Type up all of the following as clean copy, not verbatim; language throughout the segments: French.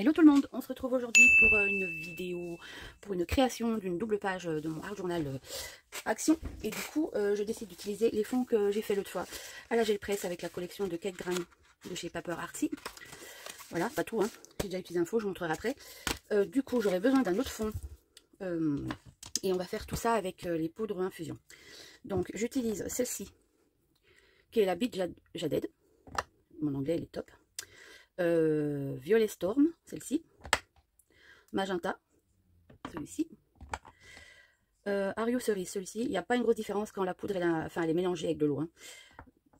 Hello tout le monde, on se retrouve aujourd'hui pour une vidéo, pour une création d'une double page de mon art journal Action. Et du coup, je décide d'utiliser les fonds que j'ai fait l'autre fois à la gel presse avec la collection de Kate Graham de chez Paper Artsy. Voilà, pas tout, hein. J'ai déjà utilisé un fond, je vous montrerai après. Du coup, j'aurai besoin d'un autre fond. Et on va faire tout ça avec les poudres infusion. Donc, j'utilise celle-ci, qui est la Beach Jaded. Mon anglais, elle est top. Violet Storm, celle-ci. Magenta, celui-ci. Ario Cerise, celui-ci. Il n'y a pas une grosse différence quand la poudre elle est mélangée avec de l'eau. Hein.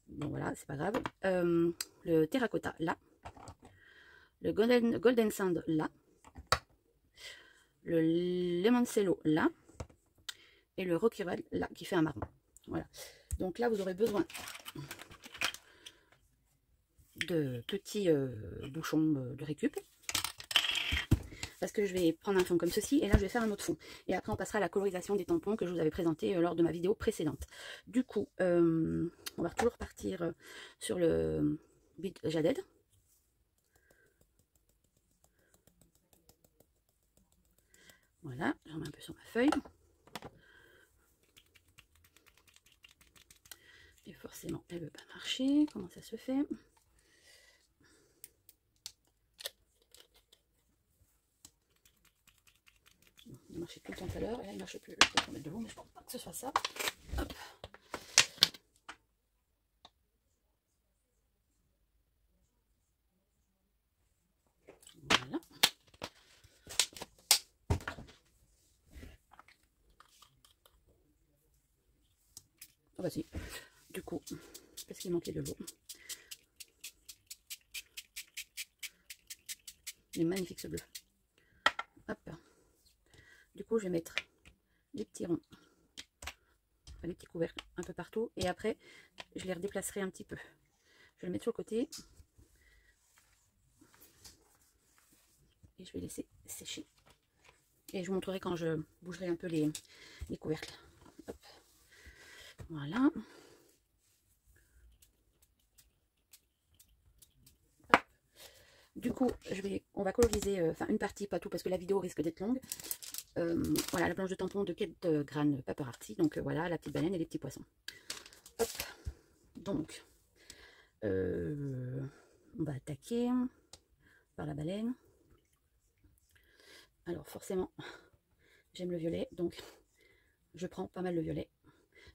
Bon voilà, c'est pas grave. Le Terracotta, là. Le Golden Sand, là. Le Lemoncello, là. Et le Rocky Red, là, qui fait un marron. Voilà. Donc là, vous aurez besoin de petits bouchons de récup. Parce que je vais prendre un fond comme ceci, et là je vais faire un autre fond. Et après on passera à la colorisation des tampons que je vous avais présenté lors de ma vidéo précédente. Du coup, on va toujours partir sur le Beach Jaded. Voilà, j'en mets un peu sur ma feuille. Et forcément, elle ne veut pas marcher. Comment ça se fait ? Il marchait tout le temps tout à l'heure, et là il ne marche plus. Je peux mettre de l'eau, mais je ne pense pas que ce soit ça. Hop. Voilà. Ah bah si. Du coup, parce qu'il manquait de l'eau. Il est magnifique ce bleu. Hop. Du coup, je vais mettre des petits ronds, enfin, des petits couvercles un peu partout. Et après, je les redéplacerai un petit peu. Je vais le mettre sur le côté. Et je vais laisser sécher. Et je vous montrerai quand je bougerai un peu les couvercles. Hop. Voilà. Du coup, on va coloriser, enfin une partie, pas tout, parce que la vidéo risque d'être longue. Voilà, la planche de tampon de Kate Graham Paper Artsy. Donc voilà, la petite baleine et les petits poissons. Hop. Donc, on va attaquer par la baleine. Alors forcément, j'aime le violet, donc je prends pas mal le violet.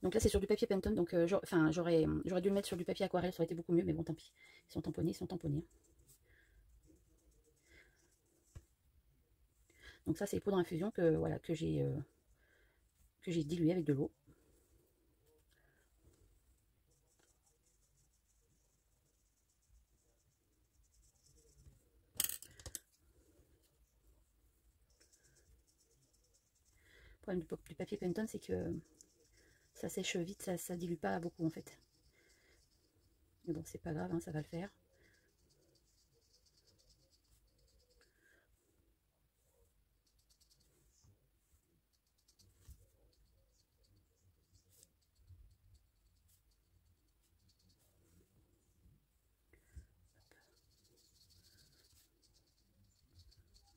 Donc là c'est sur du papier Penton, donc j'aurais dû le mettre sur du papier aquarelle, ça aurait été beaucoup mieux, mais bon tant pis. Ils sont tamponnés, ils sont tamponnés. Donc ça c'est les poudres infusion que voilà que j'ai dilué avec de l'eau. Le problème du papier Penton, c'est que ça sèche vite, ça dilue pas beaucoup en fait. Mais bon, c'est pas grave, hein, ça va le faire.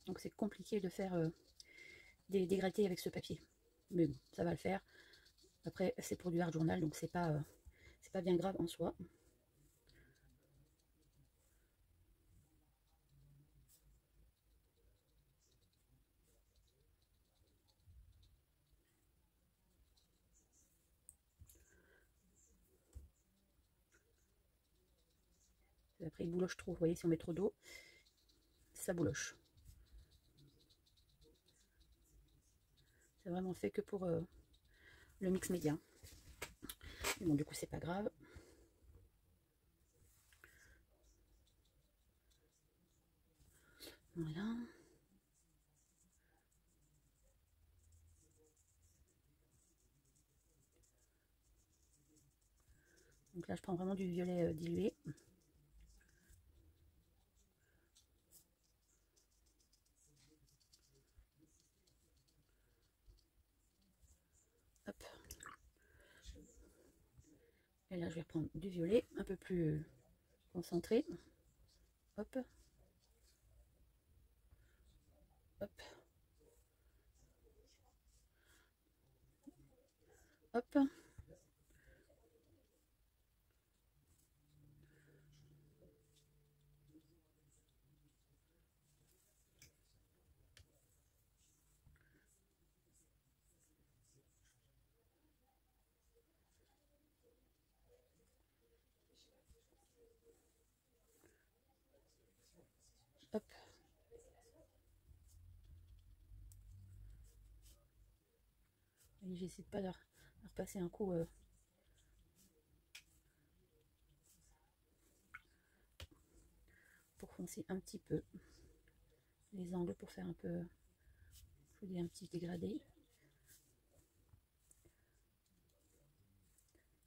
Donc c'est compliqué de faire des dégradés avec ce papier. Mais bon, ça va le faire. Après, c'est pour du art journal, donc c'est pas bien grave en soi. Après, il bouloche trop. Vous voyez, si on met trop d'eau, ça bouloche. C'est vraiment fait que pour le mix média. Mais bon, du coup, c'est pas grave. Voilà. Donc là, je prends vraiment du violet dilué. Hop. Et là, je vais reprendre du violet un peu plus concentré. Hop. Hop. Hop. J'essaie de pas leur passer un coup pour foncer un petit peu les angles pour faire un peu, je vous dis, un petit dégradé.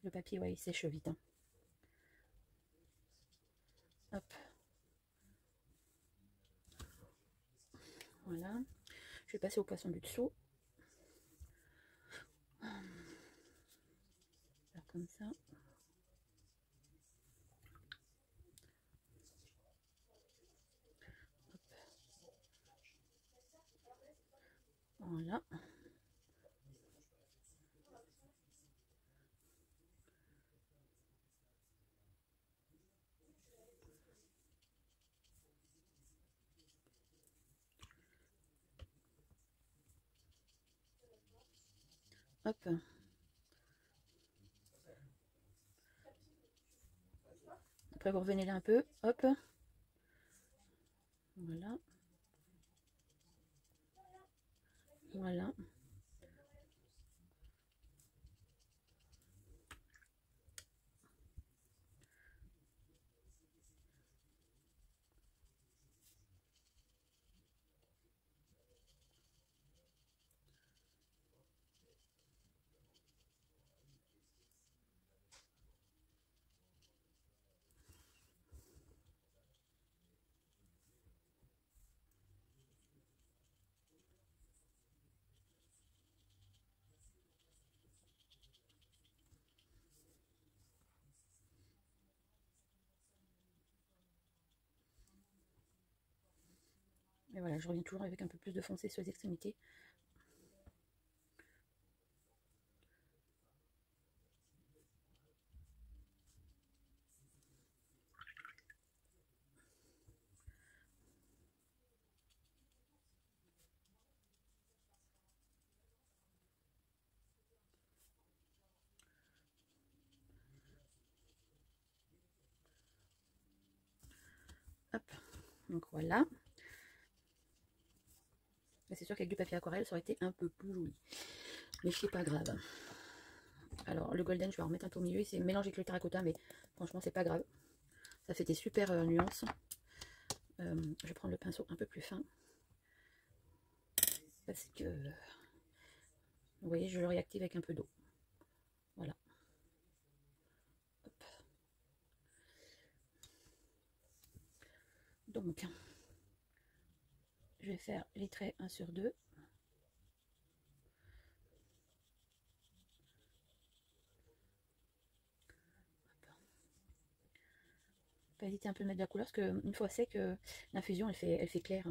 Le papier, ouais, il sèche vite. Hein. Hop. Voilà. Je vais passer au poisson du dessous. Faire comme ça. Voilà. Hop. Après, vous revenez là un peu. Hop. Voilà. Voilà. Et voilà, je reviens toujours avec un peu plus de foncé sur les extrémités. Hop. Donc voilà. C'est sûr qu'avec du papier aquarelle, ça aurait été un peu plus joli. Mais c'est pas grave. Alors, le golden, je vais en remettre un peu au milieu. C'est mélangé avec le terracotta, mais franchement, c'est pas grave. Ça fait des super nuances. Je vais prendre le pinceau un peu plus fin. Parce que, vous voyez, je le réactive avec un peu d'eau. Voilà. Hop. Donc, je vais faire les traits 1 sur 2. Pas hésiter un peu à mettre de la couleur, parce qu'une fois sec, l'infusion, elle fait clair.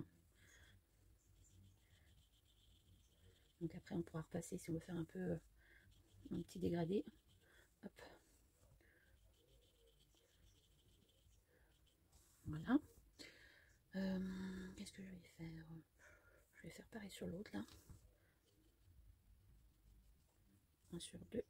Donc après, on pourra repasser si on veut faire un peu un petit dégradé. Hop. Voilà. Qu'est-ce que je vais faire? Je vais faire pareil sur l'autre, là. 1 sur 2.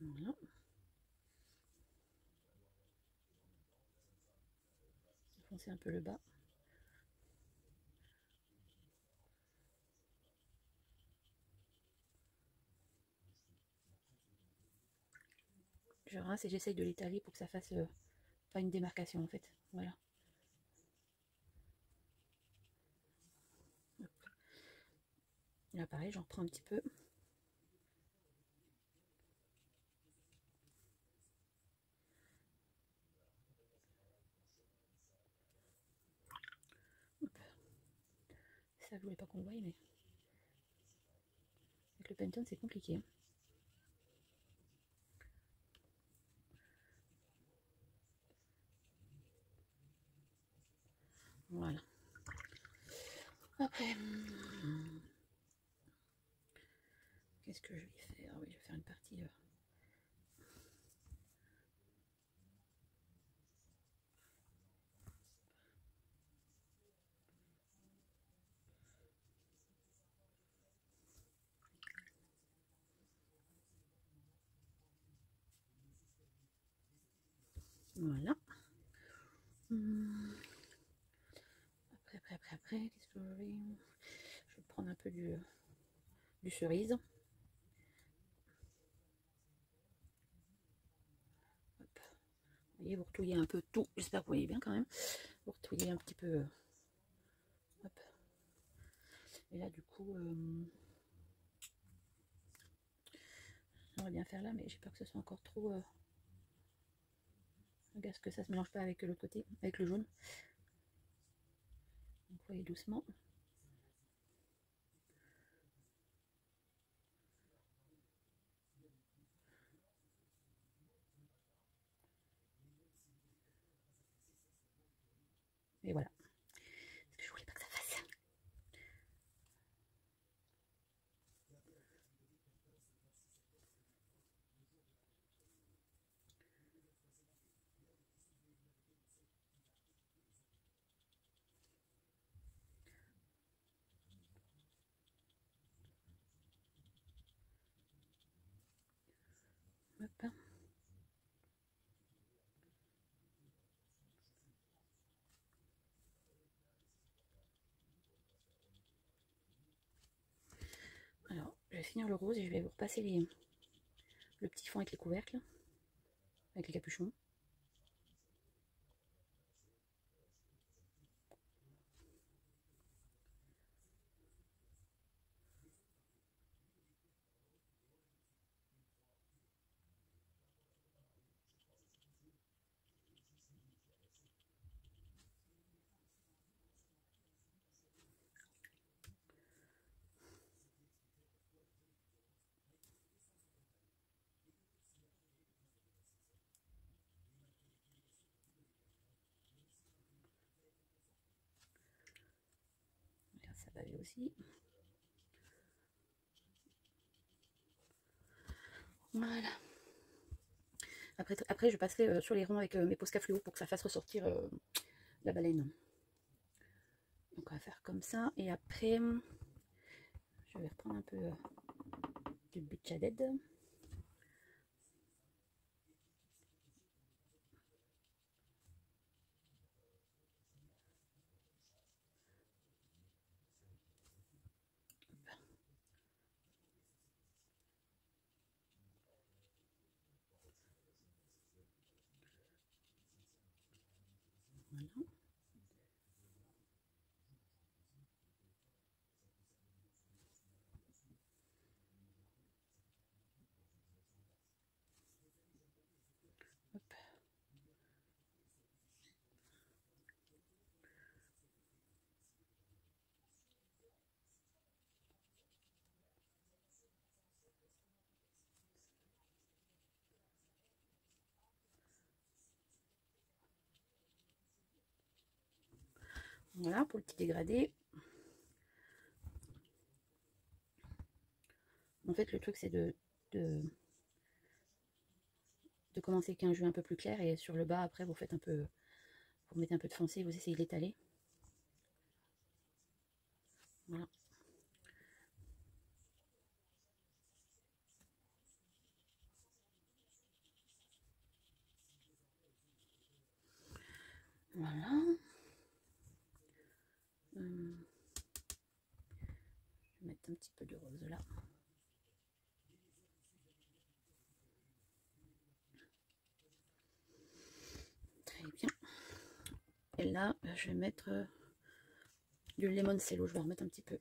Voilà. Foncer un peu le bas. Je rince et j'essaye de l'étaler pour que ça fasse pas une démarcation en fait. Voilà. Hop. Là pareil, j'en reprends un petit peu. Hop. Ça, je voulais pas qu'on le voie, mais avec le Pantone, c'est compliqué. Après, qu'est-ce que je vais faire? Oui, je vais faire une partie. Voilà. Après, qu'est-ce que je vais prendre un peu du cerise. Hop. Vous voyez, vous retouillez un peu tout. J'espère que vous voyez bien quand même. Vous retouillez un petit peu. Hop. Et là, du coup, j'aimerais bien faire là, mais j'ai peur que ce soit encore trop. Regarde que ça se mélange pas avec l'autre côté, avec le jaune. Donc, vous voyez doucement. Et voilà. Parce que je voulais pas que ça fasse. Hop. Alors, je vais finir le rose et je vais vous repasser le petit fond avec les couvercles, avec les capuchons. Ça va aller aussi. Voilà. Après je passerai sur les ronds avec mes Posca fluo pour que ça fasse ressortir la baleine. Donc on va faire comme ça. Et après, je vais reprendre un peu du Beach Dead. Voilà. Hop. Voilà pour le petit dégradé. En fait, le truc, c'est de commencer avec un jus un peu plus clair et sur le bas, après, vous faites un peu, vous mettez un peu de foncé, vous essayez de l'étaler. Voilà. Voilà. Je vais mettre un petit peu de rose là. Très bien. Et là, je vais mettre du lemon cello. Je vais en remettre un petit peu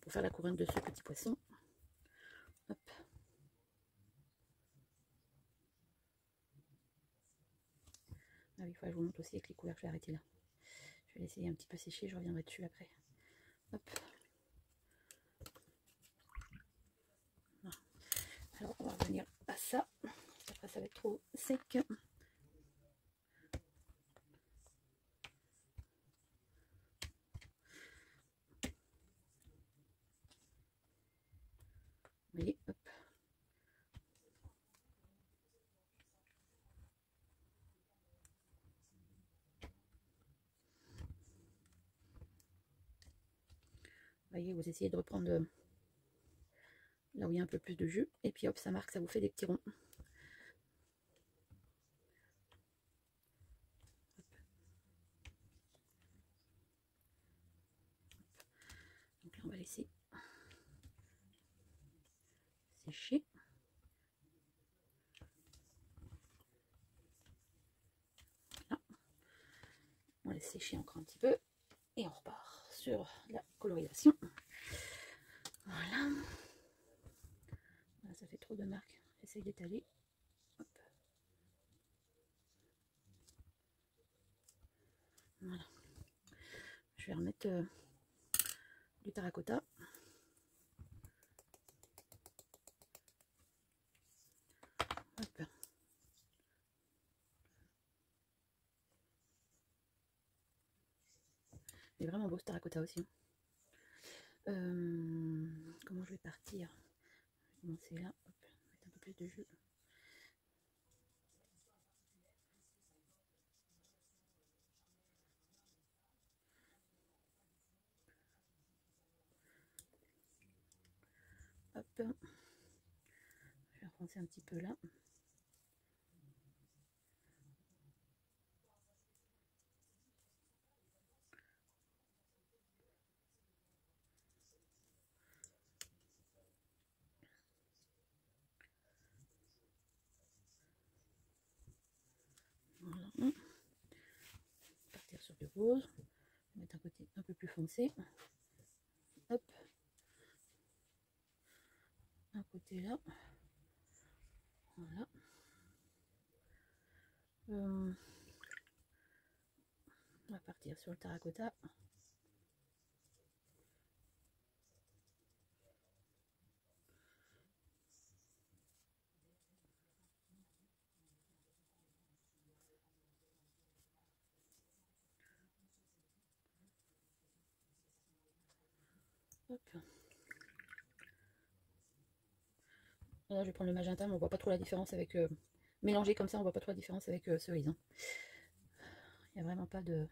pour faire la couronne de ce petit poisson. Hop. Ah oui, il faut que je vous montre aussi avec les couvercles. Je vais arrêter là. Je vais laisser un petit peu sécher. Je reviendrai dessus après. Hop. Voilà. Alors, on va revenir à ça. Après, ça va être trop sec. voyez, vous essayez de reprendre là où il y a un peu plus de jus, et puis hop, ça marque, ça vous fait des petits ronds. Donc là, on va laisser sécher. Voilà. On laisse sécher encore un petit peu, et on repart sur la colorisation. Voilà. Là, ça fait trop de marques. J'essaye d'étaler. Voilà. Je vais remettre du terracotta. Hop. Il est vraiment beau ce terracotta aussi. Comment je vais partir? Je vais commencer là. Hop. Mettre un peu plus de jus. Hop. Je vais enfoncer un petit peu là. Voilà. Partir sur du rose. Mettre un côté un peu plus foncé. Hop. Un côté là. Voilà. On va partir sur le terracotta. Hop. Là, je vais prendre le magenta, mais on voit pas trop la différence avec... mélangé comme ça, on voit pas trop la différence avec cerise. Hein. Il n'y a vraiment pas de...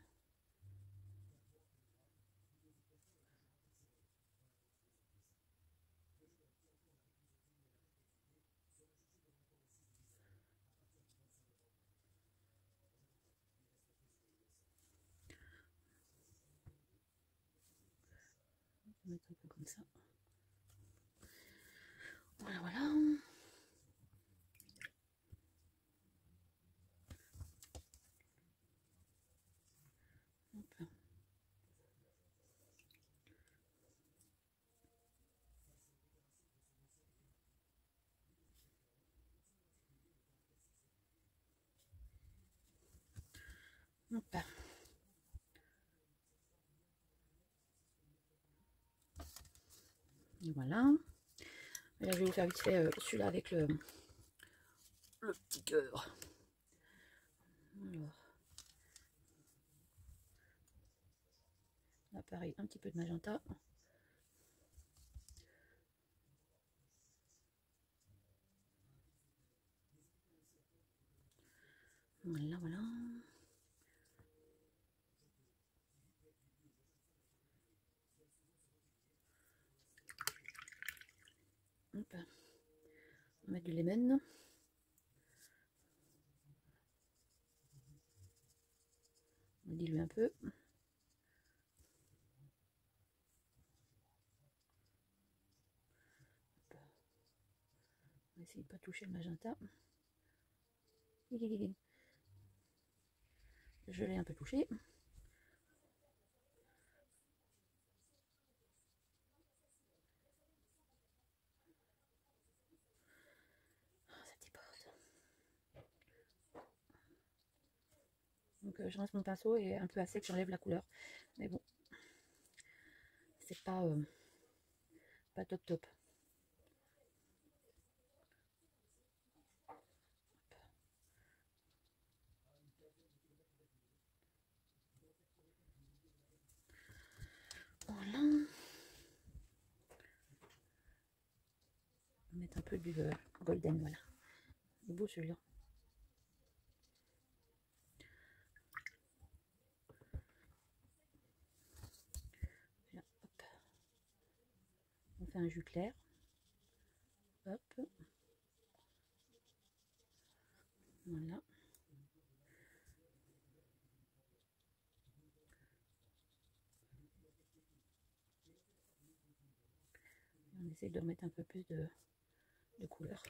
On va mettre un peu comme ça. Voilà, voilà. Hop. Hop. Et voilà. Et là, je vais vous faire vite fait celui-là avec le petit cœur. Alors. Là, pareil, un petit peu de magenta. Voilà, voilà. Hop. On va mettre du lemon. On dilue un peu. On va essayer de ne pas toucher le magenta. Je l'ai un peu touché. Donc je rince mon pinceau et un peu à sec, j'enlève la couleur. Mais bon, c'est pas, pas top top. Voilà. On va mettre un peu du golden, voilà. Il est beau celui-là. fait un jus clair. Hop. Voilà. On essaie de remettre un peu plus de couleur.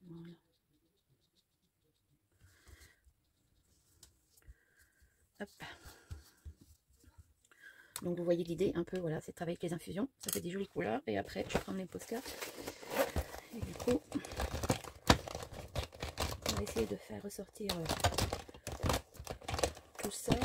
Voilà. Hop. Donc vous voyez l'idée un peu, voilà, c'est de travailler avec les infusions. Ça fait des jolies couleurs. Et après, je vais prendre mes postcards. Et du coup, on va essayer de faire ressortir tout ça.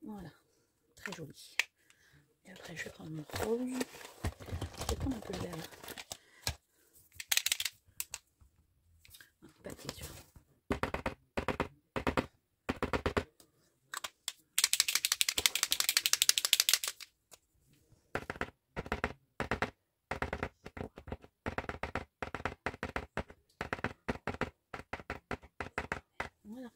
Voilà, très joli. Et après, je vais prendre mon rose. Je vais prendre un peu le vert là. Pas de question. Voilà.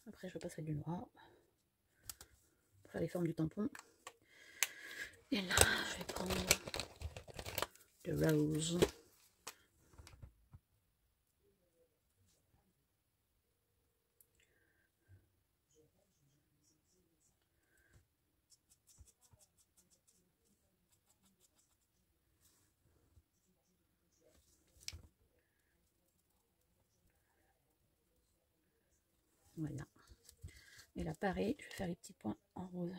Après, je passerai du noir pour faire les formes du tampon. Et là, je vais prendre de rose. Voilà. Et là, pareil, je vais faire les petits points en rose.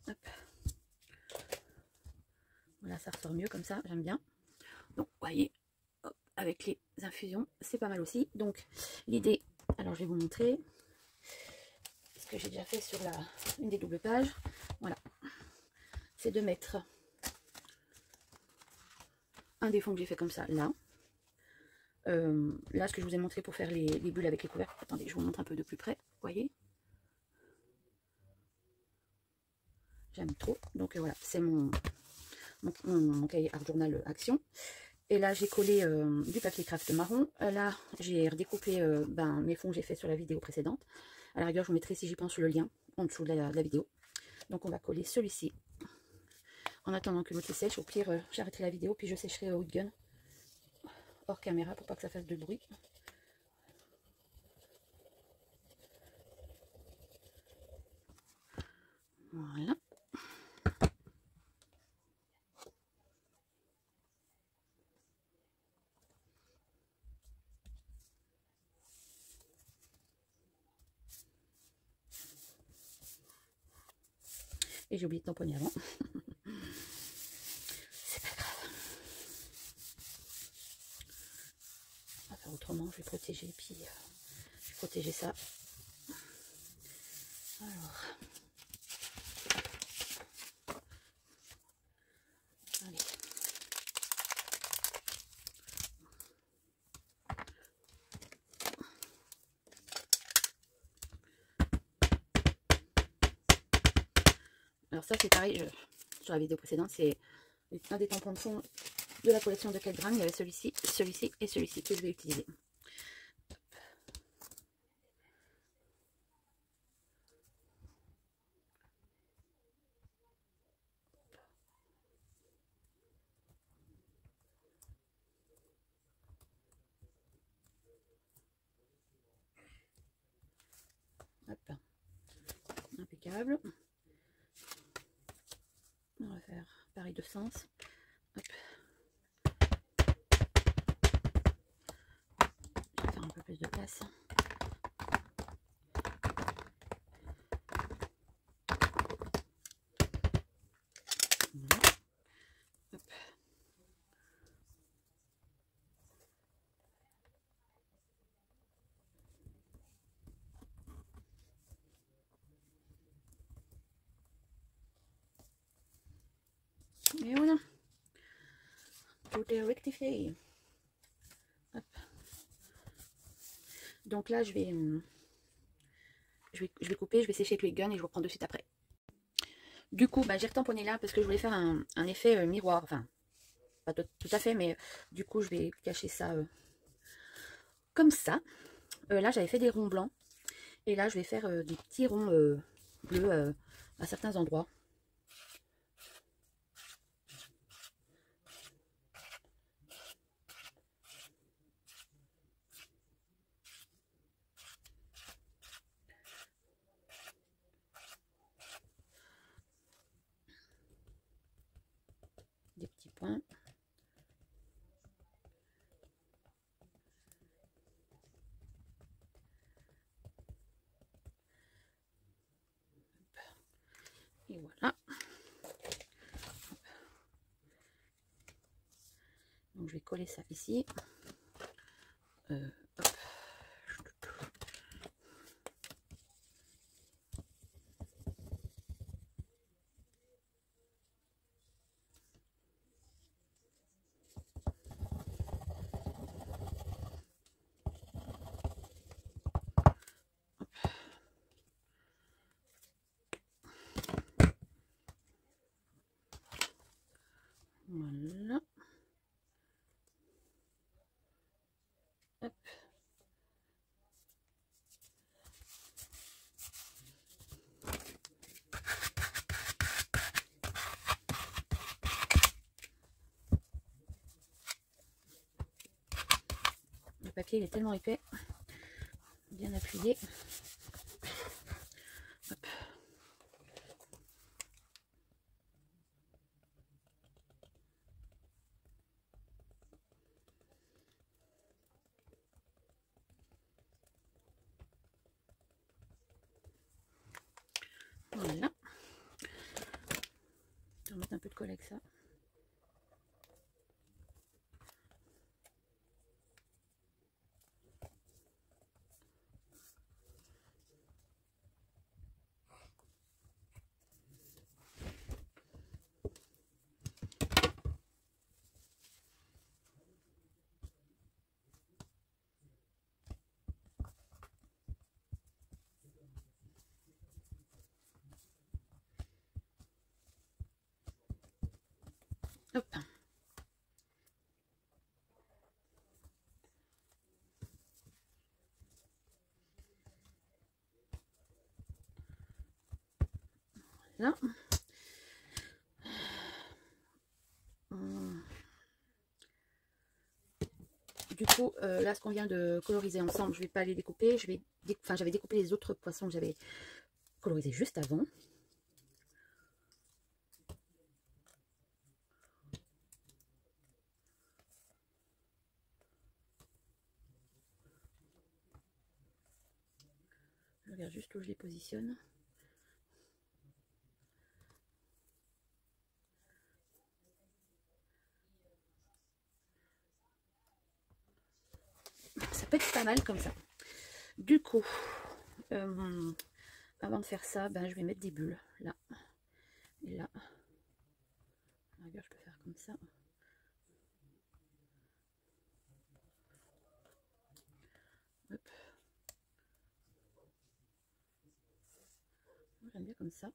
Hop. Voilà, ça ressort mieux comme ça, j'aime bien. Donc, vous voyez, hop, avec les infusions, c'est pas mal aussi. Donc, l'idée, alors je vais vous montrer ce que j'ai déjà fait sur une des doubles pages. Voilà, c'est de mettre un des fonds que j'ai fait comme ça, là. Là, ce que je vous ai montré pour faire les bulles avec les couvercles. Attendez, je vous montre un peu de plus près, vous voyez. J'aime trop. Donc voilà, c'est mon cahier Art Journal Action. Et là, j'ai collé du papier craft marron. Là, j'ai redécoupé mes fonds que j'ai fait sur la vidéo précédente. À la rigueur, je vous mettrai, si j'y pense, le lien en dessous de la vidéo. Donc, on va coller celui-ci. En attendant que l'autre sèche, au pire, j'arrêterai la vidéo, puis je sécherai au hot gun hors caméra pour pas que ça fasse de bruit. Voilà. Et j'ai oublié de tamponner avant. C'est pas grave. On va faire autrement, je vais protéger, puis je vais protéger ça. Alors. Allez. Alors ça c'est pareil, sur la vidéo précédente, c'est un des tampons de fond de la collection de 4 grammes. Il y avait celui-ci, celui-ci et celui-ci que je vais utiliser. Hop. Impeccable. On va faire pareil de sens. Hop. Je vais faire un peu plus de place. Voilà. Hop. j'ai rectifié. Hop. Donc là, je vais couper, je vais sécher avec les guns et je vous reprends de suite après. Du coup, bah, j'ai retamponné là parce que je voulais faire un effet miroir. Enfin, pas tout à fait, mais du coup, je vais cacher ça comme ça. Là, j'avais fait des ronds blancs. Et là, je vais faire des petits ronds bleus à certains endroits. Des petits points. Et voilà. Donc je vais coller ça ici. Hop. Voilà. Hop. Le papier il est tellement épais, bien appuyé. Hop. Voilà. Je vais mettre un peu de colle avec ça. Hop. Là. Du coup, là, ce qu'on vient de coloriser ensemble, je ne vais pas les découper. Enfin, j'avais découpé les autres poissons que j'avais colorisés juste avant. Je regarde juste où je les positionne. Ça peut être pas mal comme ça. Du coup, avant de faire ça, ben, je vais mettre des bulles là et là. Regarde, je peux faire comme ça. Hop. J'aime bien comme ça.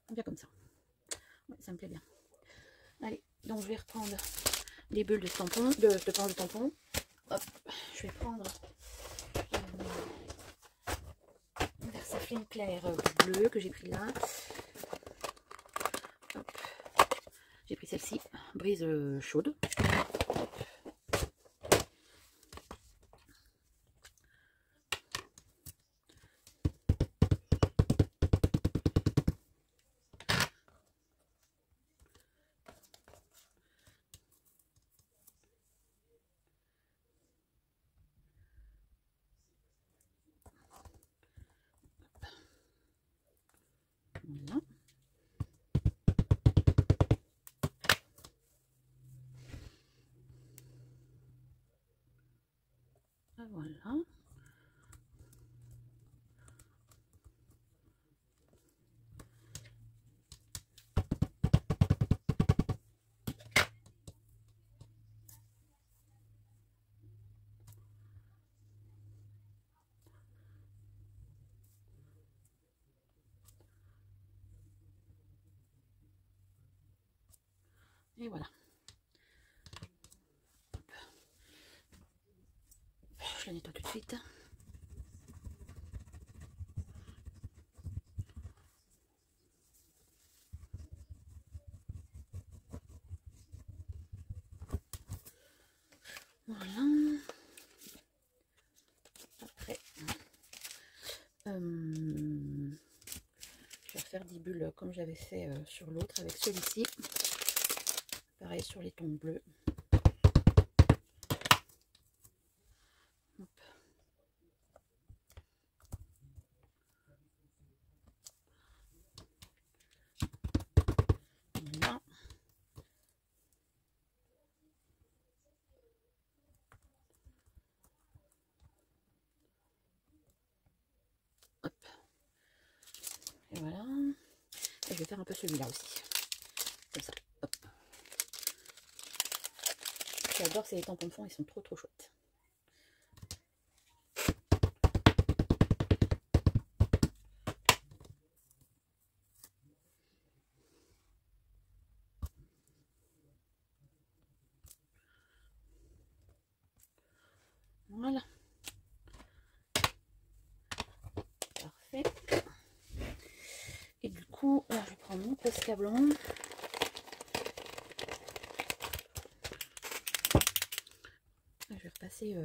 Bien comme ça. Ouais, ça me plaît bien. Allez, donc je vais reprendre les bulles de tampon, de planche de tampon. Hop, je vais prendre Versafilm clair bleu que j'ai pris là. J'ai pris celle-ci, brise chaude. Voilà. Et voilà. Je la nettoie tout de suite. Voilà. Après, je vais refaire des bulles comme j'avais fait sur l'autre avec celui-ci. Pareil sur les tons bleus. Hop. Voilà. Hop. Et voilà. Et je vais faire un peu celui-là aussi. Comme ça. Hop. J'adore ces tampons de fond, ils sont trop chouettes. Voilà. Parfait. Et du coup, là, je vais prendre mon Posca blanc. Je vais repasser.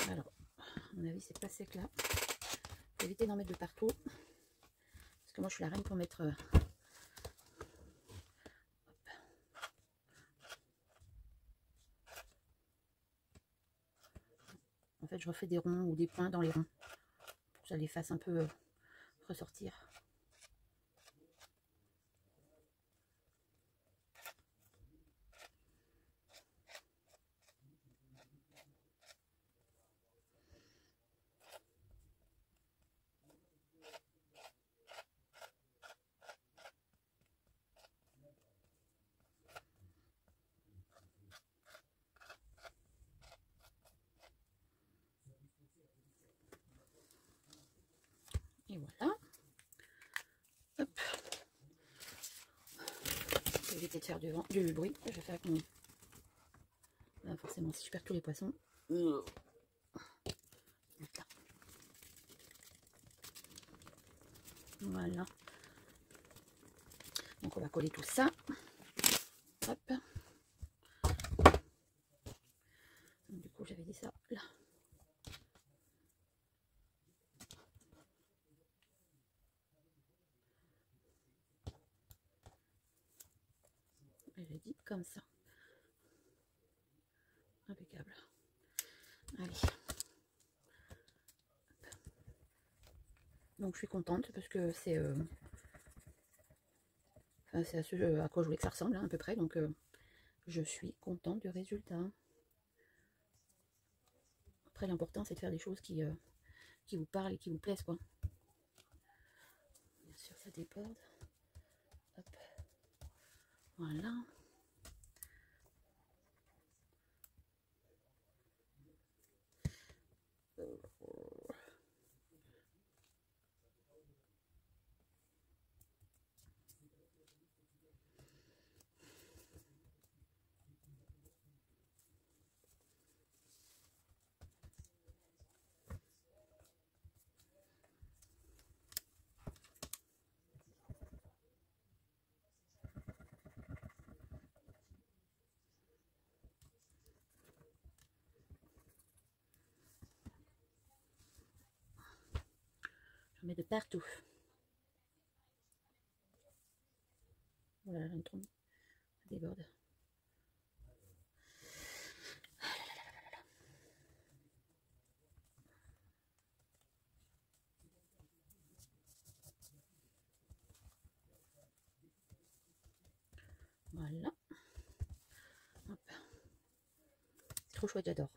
Alors, à mon avis, c'est pas sec là. Faut éviter d'en mettre de partout. Parce que moi, je suis la reine pour mettre. En fait, je refais des ronds ou des points dans les ronds. Pour que ça les fasse un peu ressortir. Et voilà. Hop. Pour éviter de faire du bruit, je vais faire avec mon... Là, forcément, si je perds tous les poissons. Voilà. Donc on va coller tout ça. Hop. Du coup, j'avais dit ça là. Et j'ai dit comme ça. Impeccable. Allez. Donc je suis contente parce que c'est à ce à quoi je voulais que ça ressemble hein, à peu près. Donc je suis contente du résultat. Après l'important c'est de faire des choses qui vous parlent et qui vous plaisent quoi. Bien sûr ça déborde. Hop. Voilà. Je mets de partout. Voilà, j'en tourne. Ça déborde. Voilà. C'est trop chouette, j'adore.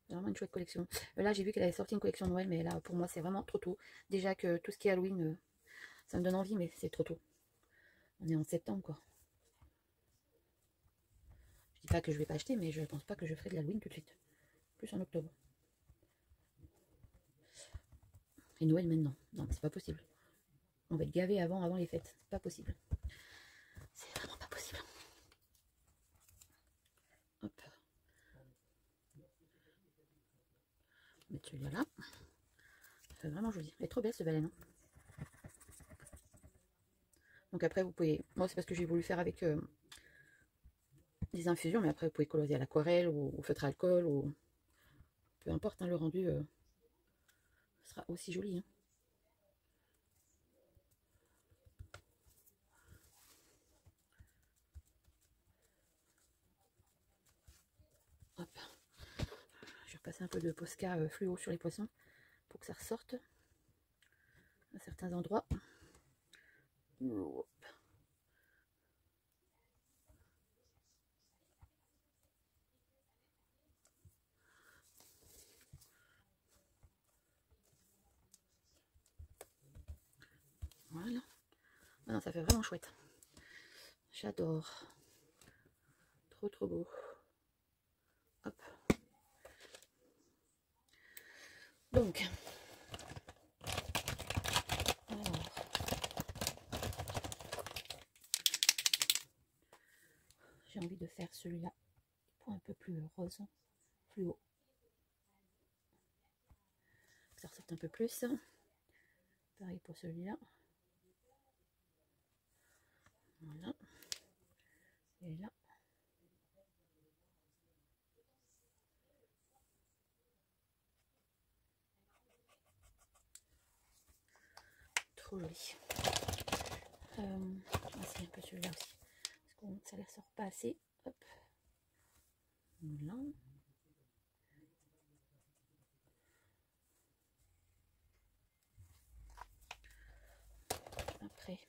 Vraiment une chouette collection. Là, j'ai vu qu'elle avait sorti une collection Noël, mais là, pour moi, c'est vraiment trop tôt. Déjà que tout ce qui est Halloween, ça me donne envie, mais c'est trop tôt. On est en septembre, quoi. Je dis pas que je vais pas acheter, mais je pense pas que je ferai de l'Halloween tout de suite. Plus en octobre. Et Noël maintenant. Non, c'est pas possible. On va être gavé avant les fêtes. C'est pas possible. celui-là. C'est vraiment joli. Elle est trop belle ce baleine. Hein. Donc après vous pouvez, moi c'est parce que j'ai voulu faire avec des infusions, mais après vous pouvez coloriser à l'aquarelle ou au feutre à alcool ou peu importe, hein, le rendu sera aussi joli. Hein. Hop. Je vais repasser un peu de Posca fluo sur les poissons pour que ça ressorte à certains endroits. Hop. Voilà. Ah non, ça fait vraiment chouette. J'adore. Trop trop beau. Hop. Donc, alors, j'ai envie de faire celui-là pour un peu plus rose, fluo. Ça ressorte un peu plus. Pareil pour celui-là. Voilà. Et là. Trop joli. Je vais essayer un peu celui-là aussi. Parce que ça ne ressort pas assez. Hop. Voilà. Après,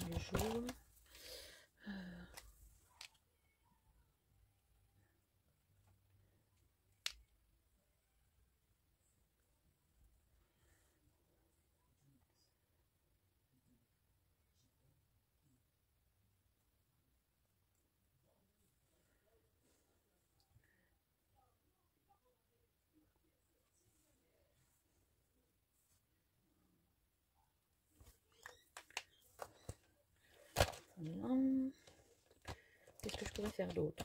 le jaune. Voilà. Qu'est-ce que je pourrais faire d'autre?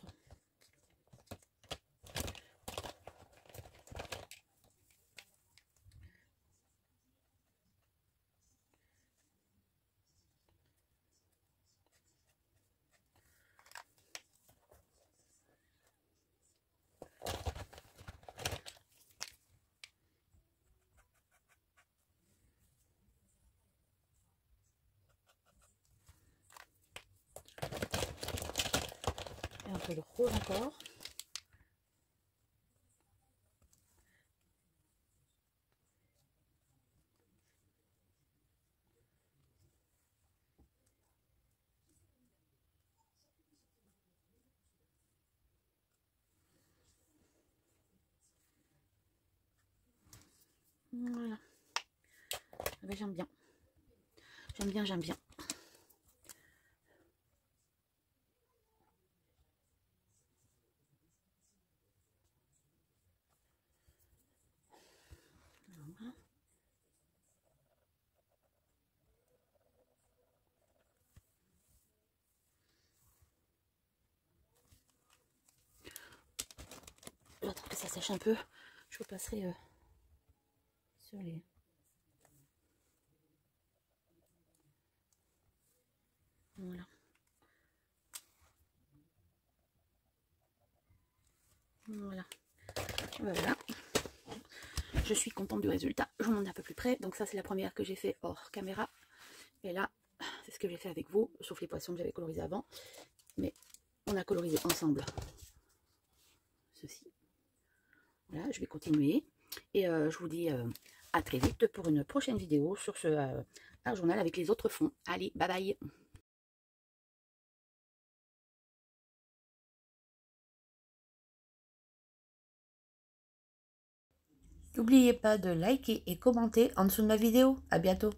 Et un peu de rose encore. Voilà. Ah ben, j'aime bien. J'aime bien, j'aime bien. Voilà. J'attends que ça sèche un peu. Je repasserai sur les... Voilà. Voilà. Voilà. Je suis contente du résultat. Je m'en ai un peu plus près. Donc ça, c'est la première que j'ai fait hors caméra. Et là, c'est ce que j'ai fait avec vous, sauf les poissons que j'avais colorisés avant. Mais on a colorisé ensemble ceci. Voilà, je vais continuer. Et je vous dis à très vite pour une prochaine vidéo sur ce art journal avec les autres fonds. Allez, bye bye. N'oubliez pas de liker et commenter en dessous de ma vidéo. À bientôt.